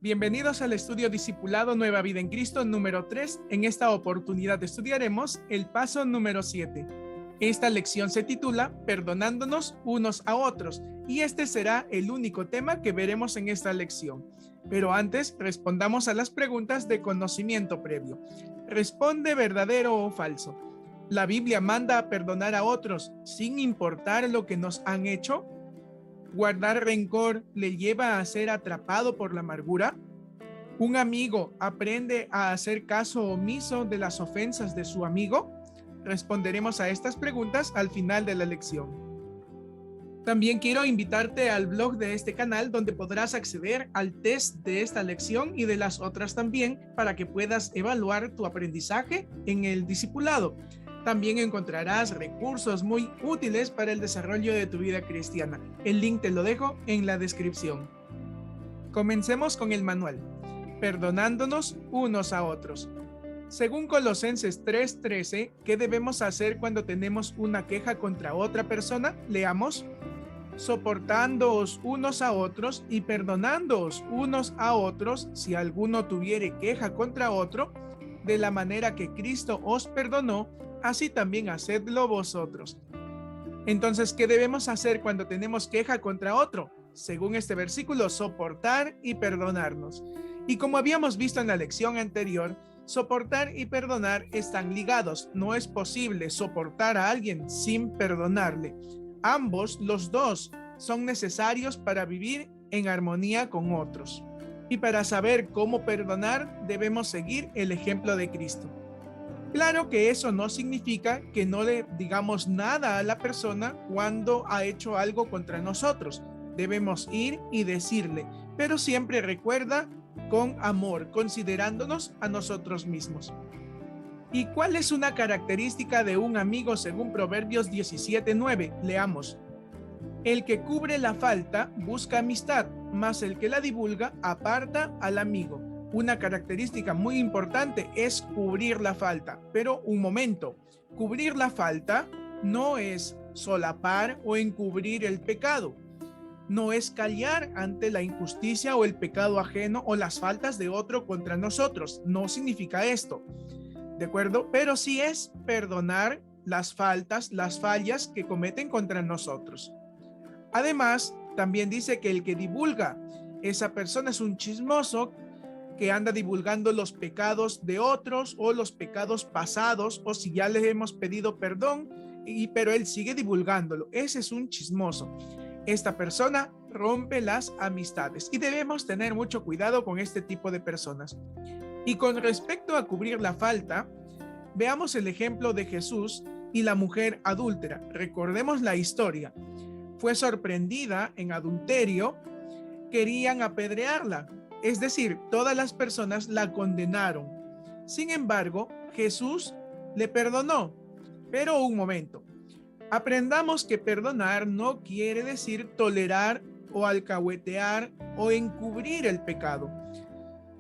Bienvenidos al estudio discipulado Nueva Vida en Cristo número 3. En esta oportunidad estudiaremos el paso número 7. Esta lección se titula Perdonándonos unos a otros y este será el único tema que veremos en esta lección. Pero antes respondamos a las preguntas de conocimiento previo. Responde verdadero o falso. ¿La Biblia manda a perdonar a otros sin importar lo que nos han hecho? ¿Guardar rencor le lleva a ser atrapado por la amargura? ¿Un amigo aprende a hacer caso omiso de las ofensas de su amigo? Responderemos a estas preguntas al final de la lección. También quiero invitarte al blog de este canal donde podrás acceder al test de esta lección y de las otras también para que puedas evaluar tu aprendizaje en el discipulado. También encontrarás recursos muy útiles para el desarrollo de tu vida cristiana. El link te lo dejo en la descripción. Comencemos con el manual. Perdonándonos unos a otros. Según Colosenses 3:13, ¿qué debemos hacer cuando tenemos una queja contra otra persona? Leamos. Soportándoos unos a otros y perdonándoos unos a otros si alguno tuviere queja contra otro, de la manera que Cristo os perdonó, así también hacedlo vosotros. Entonces, ¿qué debemos hacer cuando tenemos queja contra otro? Según este versículo, soportar y perdonarnos. Y como habíamos visto en la lección anterior, soportar y perdonar están ligados. No es posible soportar a alguien sin perdonarle. Ambos, los dos, son necesarios para vivir en armonía con otros. Y para saber cómo perdonar, debemos seguir el ejemplo de Cristo. Claro que eso no significa que no le digamos nada a la persona cuando ha hecho algo contra nosotros. Debemos ir y decirle, pero siempre recuerda con amor, considerándonos a nosotros mismos. ¿Y cuál es una característica de un amigo según Proverbios 17:9? Leamos. El que cubre la falta busca amistad, mas el que la divulga aparta al amigo. Una característica muy importante es cubrir la falta. Pero un momento, cubrir la falta no es solapar o encubrir el pecado. No es callar ante la injusticia o el pecado ajeno o las faltas de otro contra nosotros. No significa esto, ¿de acuerdo? Pero sí es perdonar las faltas, las fallas que cometen contra nosotros. Además, también dice que el que divulga, esa persona es un chismoso que anda divulgando los pecados de otros o los pecados pasados, o si ya les hemos pedido perdón, pero él sigue divulgándolo. Ese es un chismoso. Esta persona rompe las amistades y debemos tener mucho cuidado con este tipo de personas. Y con respecto a cubrir la falta, veamos el ejemplo de Jesús y la mujer adúltera. Recordemos la historia. Fue sorprendida en adulterio, querían apedrearla. Es decir, todas las personas la condenaron. Sin embargo, Jesús le perdonó. Pero un momento. Aprendamos que perdonar no quiere decir tolerar o alcahuetear o encubrir el pecado,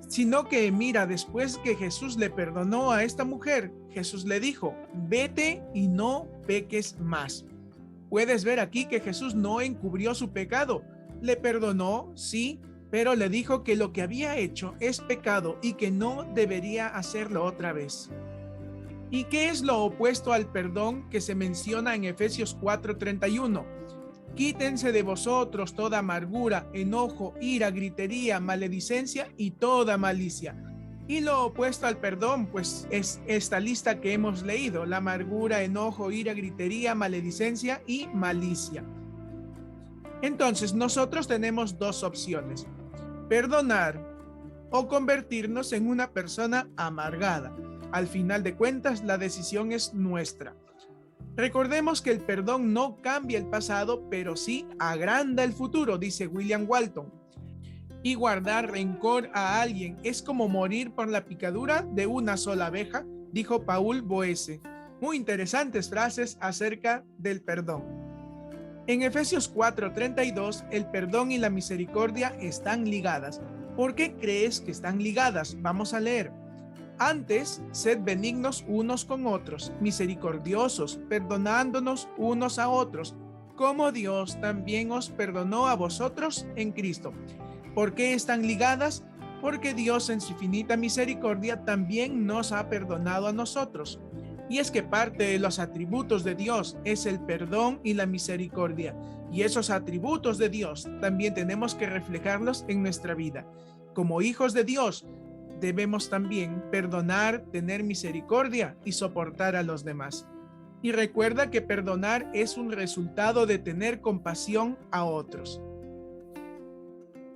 sino que mira, después que Jesús le perdonó a esta mujer, Jesús le dijo, vete y no peques más. Puedes ver aquí que Jesús no encubrió su pecado. Le perdonó, sí, pero le dijo que lo que había hecho es pecado y que no debería hacerlo otra vez. ¿Y qué es lo opuesto al perdón que se menciona en Efesios 4:31? Quítense de vosotros toda amargura, enojo, ira, gritería, maledicencia y toda malicia. Y lo opuesto al perdón, pues es esta lista que hemos leído: la amargura, enojo, ira, gritería, maledicencia y malicia. Entonces nosotros tenemos dos opciones: perdonar o convertirnos en una persona amargada. Al final de cuentas, la decisión es nuestra. Recordemos que el perdón no cambia el pasado, pero sí agranda el futuro, dice William Walton. Y guardar rencor a alguien es como morir por la picadura de una sola abeja, dijo Paul Boese. Muy interesantes frases acerca del perdón. En Efesios 4:32, el perdón y la misericordia están ligadas. ¿Por qué crees que están ligadas? Vamos a leer. Antes, sed benignos unos con otros, misericordiosos, perdonándonos unos a otros, como Dios también os perdonó a vosotros en Cristo. ¿Por qué están ligadas? porque Dios en su infinita misericordia también nos ha perdonado a nosotros. Y es que parte de los atributos de Dios es el perdón y la misericordia. Y esos atributos de Dios también tenemos que reflejarlos en nuestra vida. Como hijos de Dios, debemos también perdonar, tener misericordia y soportar a los demás. Y recuerda que perdonar es un resultado de tener compasión a otros.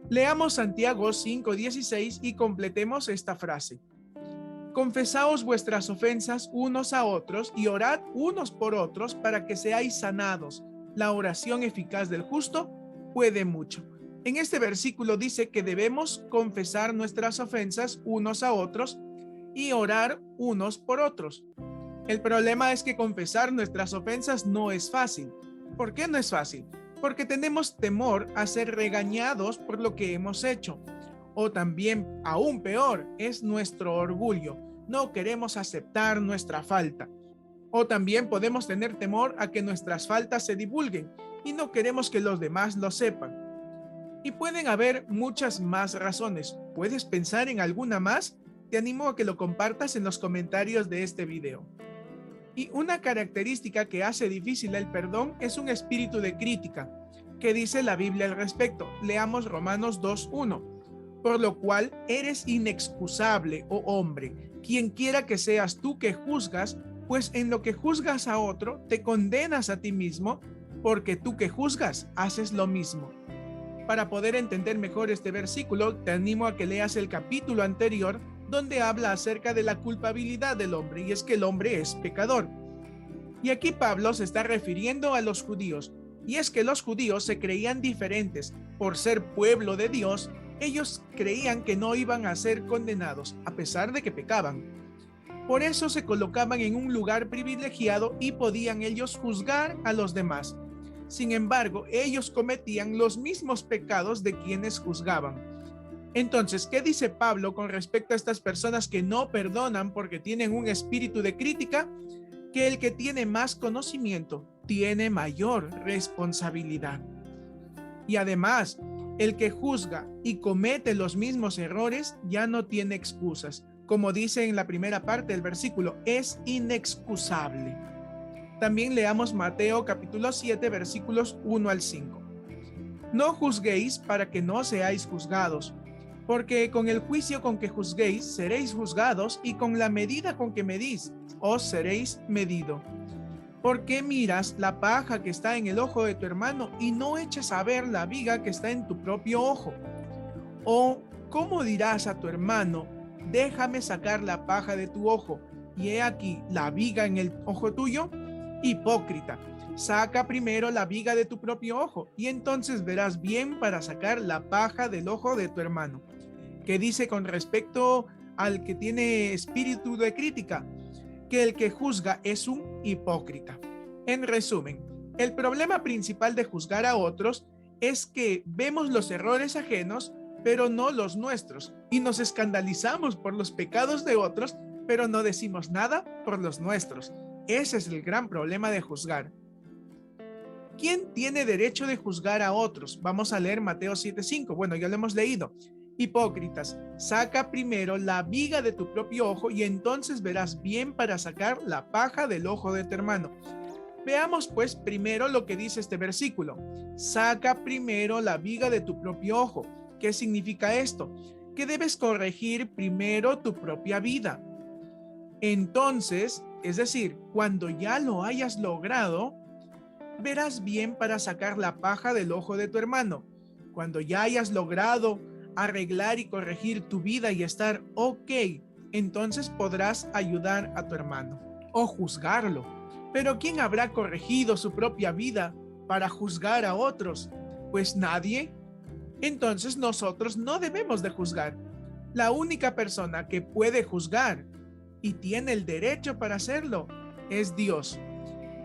Leamos Santiago 5:16 y completemos esta frase. Confesaos vuestras ofensas unos a otros y orad unos por otros para que seáis sanados. La oración eficaz del justo puede mucho. En este versículo dice que debemos confesar nuestras ofensas unos a otros y orar unos por otros. El problema es que confesar nuestras ofensas no es fácil. ¿Por qué no es fácil? Porque tenemos temor a ser regañados por lo que hemos hecho. O también, aún peor, es nuestro orgullo. No queremos aceptar nuestra falta. O también podemos tener temor a que nuestras faltas se divulguen y no queremos que los demás lo sepan. Y pueden haber muchas más razones. ¿Puedes pensar en alguna más? Te animo a que lo compartas en los comentarios de este video. Y una característica que hace difícil el perdón es un espíritu de crítica. ¿Qué dice la Biblia al respecto? Leamos Romanos 2:1. Por lo cual eres inexcusable, oh hombre, quien quiera que seas tú que juzgas, pues en lo que juzgas a otro, te condenas a ti mismo, porque tú que juzgas, haces lo mismo. Para poder entender mejor este versículo, te animo a que leas el capítulo anterior, donde habla acerca de la culpabilidad del hombre, y es que el hombre es pecador. Y aquí Pablo se está refiriendo a los judíos, y es que los judíos se creían diferentes. Por ser pueblo de Dios, ellos creían que no iban a ser condenados, a pesar de que pecaban. Por eso se colocaban en un lugar privilegiado y podían ellos juzgar a los demás. Sin embargo, ellos cometían los mismos pecados de quienes juzgaban. Entonces, ¿qué dice Pablo con respecto a estas personas que no perdonan porque tienen un espíritu de crítica? Que el que tiene más conocimiento tiene mayor responsabilidad. Y además, el que juzga y comete los mismos errores ya no tiene excusas. Como dice en la primera parte del versículo, es inexcusable. También leamos Mateo capítulo 7, versículos 1 al 5. No juzguéis para que no seáis juzgados, porque con el juicio con que juzguéis seréis juzgados, y con la medida con que medís os seréis medido. ¿Por qué miras la paja que está en el ojo de tu hermano y no echas a ver la viga que está en tu propio ojo? ¿O cómo dirás a tu hermano, déjame sacar la paja de tu ojo, y he aquí la viga en el ojo tuyo? Hipócrita, saca primero la viga de tu propio ojo, y entonces verás bien para sacar la paja del ojo de tu hermano. ¿Qué dice con respecto al que tiene espíritu de crítica? Que el que juzga es un hipócrita. En resumen, el problema principal de juzgar a otros es que vemos los errores ajenos, pero no los nuestros, y nos escandalizamos por los pecados de otros, pero no decimos nada por los nuestros. Ese es el gran problema de juzgar. ¿Quién tiene derecho de juzgar a otros? Vamos a leer Mateo 7:5. Bueno, ya lo hemos leído. Hipócritas, saca primero la viga de tu propio ojo y entonces verás bien para sacar la paja del ojo de tu hermano. Veamos pues primero lo que dice este versículo. Saca primero la viga de tu propio ojo. ¿Qué significa esto? Que debes corregir primero tu propia vida. Entonces, es decir, cuando ya lo hayas logrado, verás bien para sacar la paja del ojo de tu hermano. Cuando ya hayas logrado arreglar y corregir tu vida y estar ok, entonces podrás ayudar a tu hermano o juzgarlo. Pero ¿quién habrá corregido su propia vida para juzgar a otros? Pues nadie. Entonces nosotros no debemos de juzgar. La única persona que puede juzgar y tiene el derecho para hacerlo es Dios,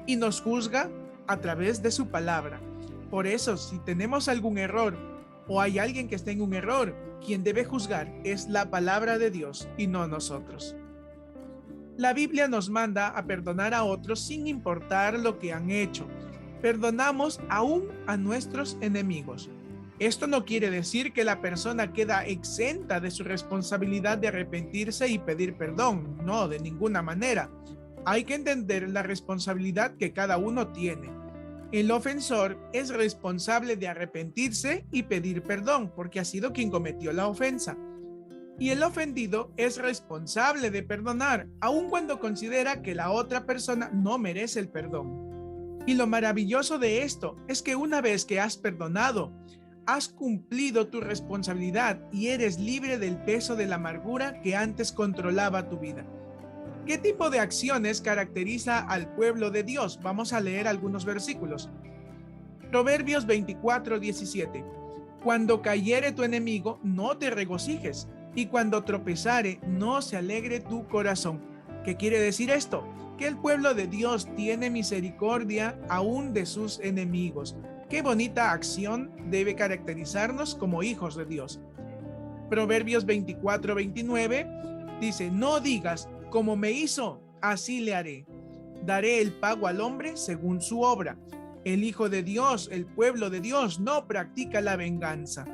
y nos juzga a través de su palabra. Por eso, si tenemos algún error o hay alguien que está en un error, quien debe juzgar es la palabra de Dios y no nosotros. La Biblia nos manda a perdonar a otros sin importar lo que han hecho. Perdonamos aún a nuestros enemigos. Esto no quiere decir que la persona queda exenta de su responsabilidad de arrepentirse y pedir perdón. No, de ninguna manera. Hay que entender la responsabilidad que cada uno tiene. El ofensor es responsable de arrepentirse y pedir perdón porque ha sido quien cometió la ofensa. Y el ofendido es responsable de perdonar, aun cuando considera que la otra persona no merece el perdón. Y lo maravilloso de esto es que una vez que has perdonado, has cumplido tu responsabilidad y eres libre del peso de la amargura que antes controlaba tu vida. ¿Qué tipo de acciones caracteriza al pueblo de Dios? Vamos a leer algunos versículos. Proverbios 24:17. Cuando cayere tu enemigo, no te regocijes, y cuando tropezare, no se alegre tu corazón. ¿Qué quiere decir esto? Que el pueblo de Dios tiene misericordia aún de sus enemigos. Qué bonita acción debe caracterizarnos como hijos de Dios. Proverbios 24:29 dice, no digas, como me hizo, así le haré. Daré el pago al hombre según su obra. El Hijo de Dios, el pueblo de Dios, no practica la venganza.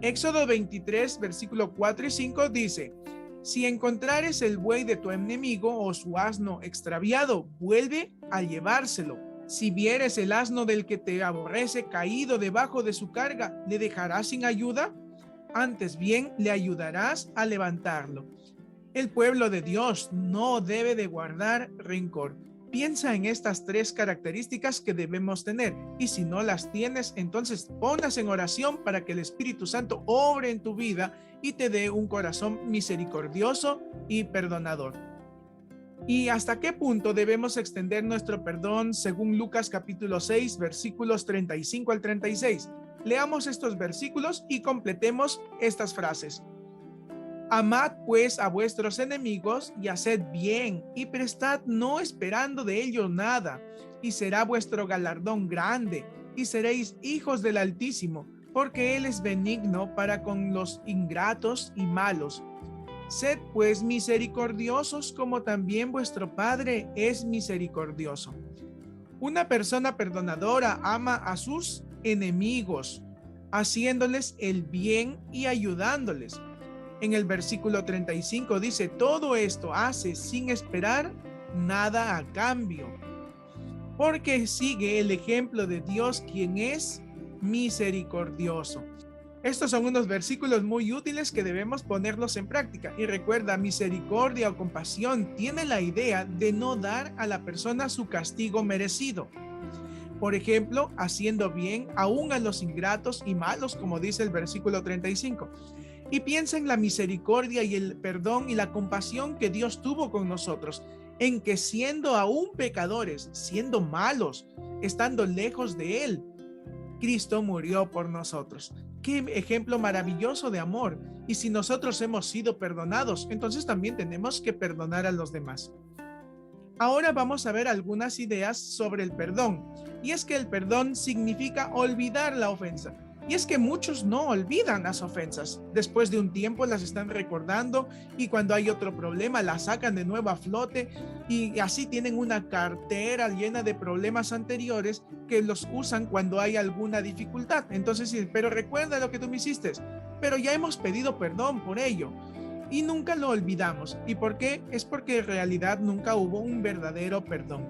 Éxodo 23, versículo 4 y 5 dice, si encontrares el buey de tu enemigo o su asno extraviado, vuelve a llevárselo. Si vieres el asno del que te aborrece caído debajo de su carga, ¿le dejarás sin ayuda? Antes bien, le ayudarás a levantarlo. El pueblo de Dios no debe de guardar rencor. Piensa en estas tres características que debemos tener, y si no las tienes, entonces ponlas en oración para que el Espíritu Santo obre en tu vida y te dé un corazón misericordioso y perdonador. ¿Y hasta qué punto debemos extender nuestro perdón según Lucas capítulo 6, versículos 35 al 36? Leamos estos versículos y completemos estas frases. Amad pues a vuestros enemigos y haced bien y prestad no esperando de ellos nada, y será vuestro galardón grande y seréis hijos del Altísimo, porque Él es benigno para con los ingratos y malos. Sed pues misericordiosos como también vuestro Padre es misericordioso. Una persona perdonadora ama a sus enemigos, haciéndoles el bien y ayudándoles. En el versículo 35 dice, todo esto hace sin esperar nada a cambio, porque sigue el ejemplo de Dios, quien es misericordioso. Estos son unos versículos muy útiles que debemos ponerlos en práctica. Y recuerda, misericordia o compasión tiene la idea de no dar a la persona su castigo merecido. Por ejemplo, haciendo bien aún a los ingratos y malos, como dice el versículo 35. Y piensa en la misericordia y el perdón y la compasión que Dios tuvo con nosotros, en que siendo aún pecadores, siendo malos, estando lejos de Él, Cristo murió por nosotros. Qué ejemplo maravilloso de amor. Y si nosotros hemos sido perdonados, entonces también tenemos que perdonar a los demás. Ahora vamos a ver algunas ideas sobre el perdón. Y es que el perdón significa olvidar la ofensa. Y es que muchos no olvidan las ofensas. Después de un tiempo las están recordando y cuando hay otro problema las sacan de nuevo a flote y así tienen una cartera llena de problemas anteriores que los usan cuando hay alguna dificultad. Entonces, pero recuerda lo que tú me hiciste, pero ya hemos pedido perdón por ello. Y nunca lo olvidamos. ¿Y por qué? Es porque en realidad nunca hubo un verdadero perdón.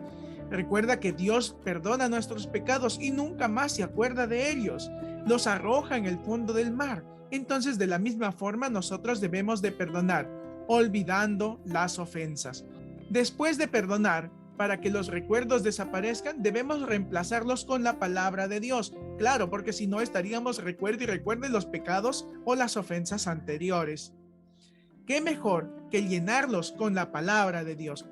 Recuerda que Dios perdona nuestros pecados y nunca más se acuerda de ellos. Los arroja en el fondo del mar. Entonces, de la misma forma, nosotros debemos de perdonar, olvidando las ofensas. Después de perdonar, para que los recuerdos desaparezcan, debemos reemplazarlos con la palabra de Dios. Claro, porque si no estaríamos recuerde los pecados o las ofensas anteriores. ¿Qué mejor que llenarlos con la palabra de Dios?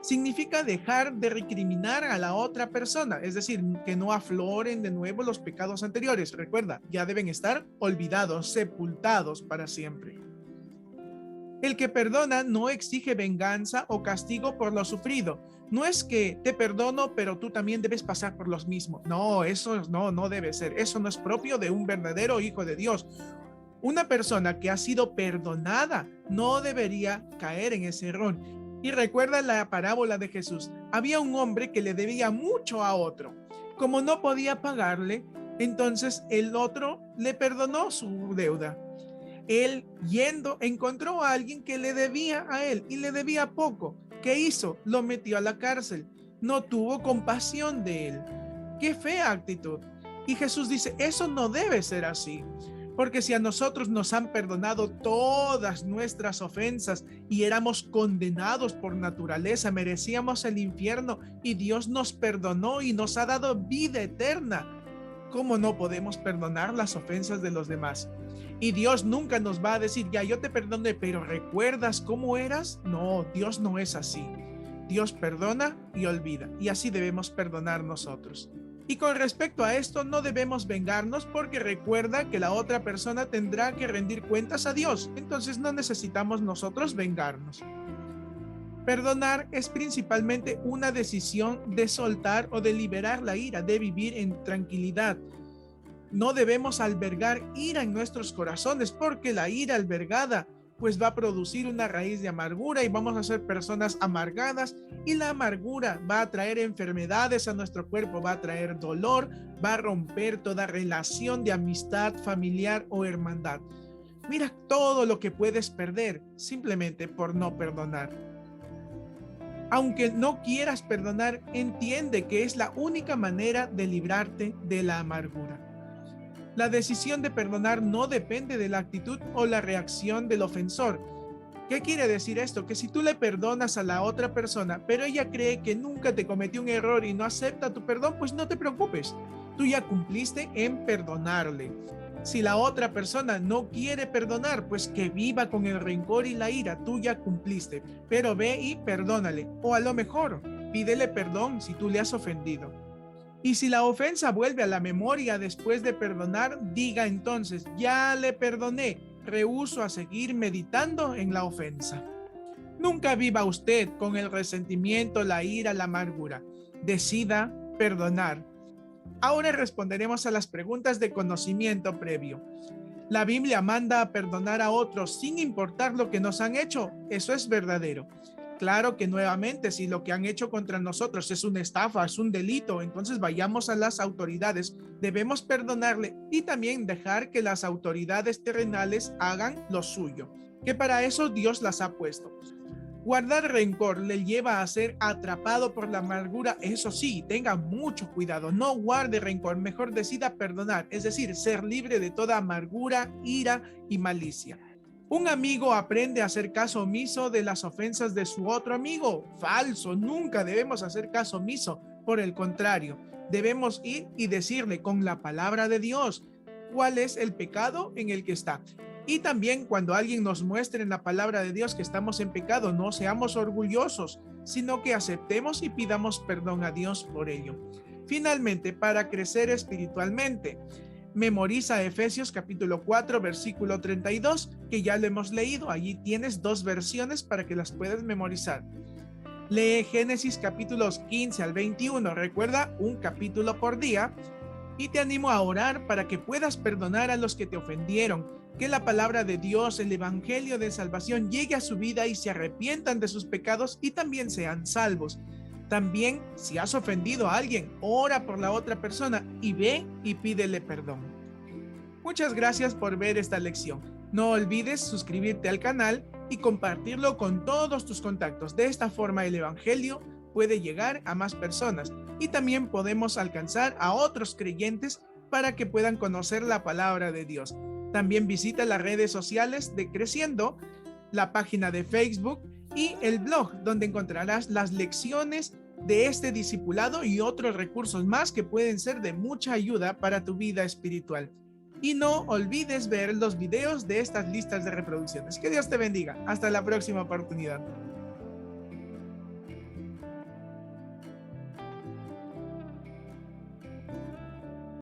Significa dejar de recriminar a la otra persona, es decir, que no afloren de nuevo los pecados anteriores. Recuerda, ya deben estar olvidados, sepultados para siempre. El que perdona no exige venganza o castigo por lo sufrido. No es que te perdono, pero tú también debes pasar por los mismos. No, eso no debe ser. Eso no es propio de un verdadero hijo de Dios. Una persona que ha sido perdonada no debería caer en ese error. Y recuerda la parábola de Jesús. Había un hombre que le debía mucho a otro. Como no podía pagarle, Entonces el otro le perdonó su deuda. Él yendo encontró a alguien que le debía a él y le debía poco. ¿Qué hizo? Lo metió a la cárcel. No tuvo compasión de él. Qué fea actitud. Y Jesús dice, eso no debe ser así. Porque si a nosotros nos han perdonado todas nuestras ofensas y éramos condenados por naturaleza, merecíamos el infierno y Dios nos perdonó y nos ha dado vida eterna, ¿cómo no podemos perdonar las ofensas de los demás? Y Dios nunca nos va a decir, ya yo te perdoné, pero ¿recuerdas cómo eras? No, Dios no es así. Dios perdona y olvida, y así debemos perdonar nosotros. Y con respecto a esto, no debemos vengarnos porque recuerda que la otra persona tendrá que rendir cuentas a Dios, entonces no necesitamos nosotros vengarnos. Perdonar es principalmente una decisión de soltar o de liberar la ira, de vivir en tranquilidad. No debemos albergar ira en nuestros corazones porque la ira albergada pues va a producir una raíz de amargura y vamos a ser personas amargadas y la amargura va a traer enfermedades a nuestro cuerpo, va a traer dolor, va a romper toda relación de amistad familiar o hermandad. Mira todo lo que puedes perder simplemente por no perdonar. Aunque no quieras perdonar, entiende que es la única manera de librarte de la amargura. La decisión de perdonar no depende de la actitud o la reacción del ofensor. ¿Qué quiere decir esto? Que si tú le perdonas a la otra persona, pero ella cree que nunca te cometió un error y no acepta tu perdón, pues no te preocupes. Tú ya cumpliste en perdonarle. Si la otra persona no quiere perdonar, pues que viva con el rencor y la ira, tú ya cumpliste, pero ve y perdónale. O a lo mejor, pídele perdón si tú le has ofendido. Y si la ofensa vuelve a la memoria después de perdonar, diga entonces, ya le perdoné, rehúso a seguir meditando en la ofensa. Nunca viva usted con el resentimiento, la ira, la amargura. Decida perdonar. Ahora responderemos a las preguntas de conocimiento previo. La Biblia manda a perdonar a otros sin importar lo que nos han hecho. Eso es verdadero. Claro que nuevamente, si lo que han hecho contra nosotros es una estafa, es un delito, entonces vayamos a las autoridades, debemos perdonarle y también dejar que las autoridades terrenales hagan lo suyo, que para eso Dios las ha puesto. Guardar rencor le lleva a ser atrapado por la amargura. Eso sí, tenga mucho cuidado, no guarde rencor, mejor decida perdonar, es decir, ser libre de toda amargura, ira y malicia. Un amigo aprende a hacer caso omiso de las ofensas de su otro amigo. Falso, nunca debemos hacer caso omiso. Por el contrario, debemos ir y decirle con la palabra de Dios cuál es el pecado en el que está. Y también cuando alguien nos muestre en la palabra de Dios que estamos en pecado, no seamos orgullosos, sino que aceptemos y pidamos perdón a Dios por ello. Finalmente, para crecer espiritualmente, memoriza Efesios capítulo 4, versículo 32, que ya lo hemos leído. Allí tienes 2 versiones para que las puedas memorizar. Lee Génesis capítulos 15 al 21, recuerda, un capítulo por día. Y te animo a orar para que puedas perdonar a los que te ofendieron, que la palabra de Dios, el evangelio de salvación llegue a su vida y se arrepientan de sus pecados y también sean salvos. También, si has ofendido a alguien, ora por la otra persona y ve y pídele perdón. Muchas gracias por ver esta lección. No olvides suscribirte al canal y compartirlo con todos tus contactos. De esta forma el evangelio puede llegar a más personas y también podemos alcanzar a otros creyentes para que puedan conocer la palabra de Dios. También visita las redes sociales de Creciendo, la página de Facebook y el blog, donde encontrarás las lecciones de este discipulado y otros recursos más que pueden ser de mucha ayuda para tu vida espiritual. Y no olvides ver los videos de estas listas de reproducciones. Que Dios te bendiga. Hasta la próxima oportunidad.